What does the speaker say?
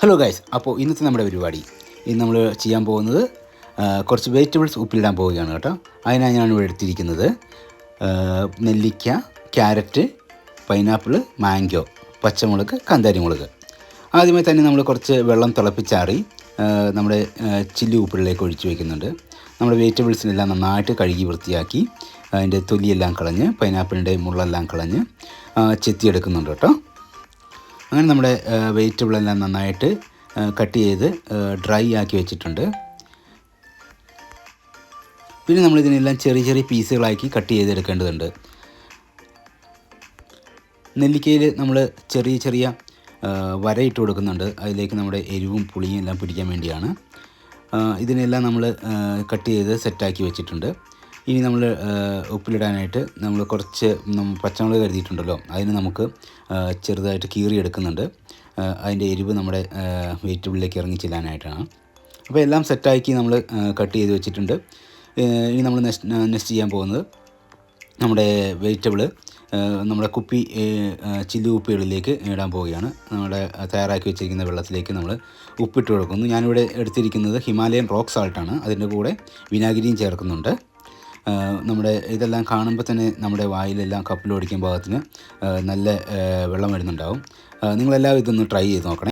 Hello guys, അപ്പോൾ ഇന്നത്തെ നമ്മുടെ പരിപാടി ഇന്ന് നമ്മൾ ചെയ്യാൻ പോകുന്നത് കുറച്ച് വെജിറ്റബിൾസ് ഉപ്പിലിടാൻ പോവുകയാണ് കേട്ടോ. അതിനായി ഞാൻ ഇവിടെ എടുത്തിരിക്കുന്നത് നെല്ലിക്ക, ക്യാരറ്റ്, പൈനാപ്പിൾ, മാംഗോ, പച്ചമുളക്, കാന്താരിമുളക്. ആദ്യമായി തന്നെ നമ്മൾ കുറച്ച് വെള്ളം തിളപ്പിച്ചാറി നമ്മുടെ ചില്ലി ഉപ്പിലേക്ക് ഒഴിച്ച് വയ്ക്കുന്നുണ്ട്. നമ്മുടെ വെജിറ്റബിൾസിനെല്ലാം നന്നായിട്ട് കഴുകി വൃത്തിയാക്കി അതിൻ്റെ തൊലിയെല്ലാം കളഞ്ഞ് പൈനാപ്പിളിൻ്റെ മുള്ളെല്ലാം കളഞ്ഞ് ചെത്തിയെടുക്കുന്നുണ്ട് കേട്ടോ. അങ്ങനെ നമ്മുടെ വെജിറ്റബിളെല്ലാം നന്നായിട്ട് കട്ട് ചെയ്ത് ഡ്രൈ ആക്കി വെച്ചിട്ടുണ്ട്. പിന്നെ നമ്മളിതിനെല്ലാം ചെറിയ ചെറിയ പീസുകളാക്കി കട്ട് ചെയ്തെടുക്കേണ്ടതുണ്ട്. നെല്ലിക്കയിൽ നമ്മൾ ചെറിയ ചെറിയ വരയിട്ട് കൊടുക്കുന്നുണ്ട്. അതിലേക്ക് നമ്മുടെ എരിവും പുളിയും എല്ലാം പിടിക്കാൻ വേണ്ടിയാണ്. ഇതിനെല്ലാം നമ്മൾ കട്ട് ചെയ്ത് സെറ്റാക്കി വെച്ചിട്ടുണ്ട്. ഇനി നമ്മൾ ഉപ്പിലിടാനായിട്ട് നമ്മൾ കുറച്ച് പച്ചമുളക് കരുതിയിട്ടുണ്ടല്ലോ, അതിന് നമുക്ക് ചെറുതായിട്ട് കീറിയെടുക്കുന്നുണ്ട്. അതിൻ്റെ എരിവ് നമ്മുടെ വെജിറ്റബിളിലേക്ക് ഇറങ്ങി ചെല്ലാനായിട്ടാണ്. അപ്പോൾ എല്ലാം സെറ്റാക്കി നമ്മൾ കട്ട് ചെയ്ത് വെച്ചിട്ടുണ്ട്. ഇനി നമ്മൾ നെക്സ്റ്റ് ചെയ്യാൻ പോകുന്നത് നമ്മുടെ വെജിറ്റബിൾ നമ്മുടെ കുപ്പി ചില്ലി ഉപ്പികളിലേക്ക് ഇടാൻ പോവുകയാണ്. നമ്മുടെ തയ്യാറാക്കി വെച്ചിരിക്കുന്ന വെള്ളത്തിലേക്ക് നമ്മൾ ഉപ്പിട്ട് കൊടുക്കുന്നു. ഞാനിവിടെ എടുത്തിരിക്കുന്നത് ഹിമാലയൻ റോക്ക് സാൾട്ടാണ്. അതിൻ്റെ കൂടെ വിനാഗിരിയും ചേർക്കുന്നുണ്ട്. നമ്മുടെ ഇതെല്ലാം കാണുമ്പോൾ തന്നെ നമ്മുടെ വായിലെല്ലാം കപ്പിൽ ഓടിക്കാൻ പാകത്തിന് നല്ല വെള്ളം വരുന്നുണ്ടാവും. നിങ്ങളെല്ലാവരും ഇതൊന്ന് ട്രൈ ചെയ്ത് നോക്കണേ.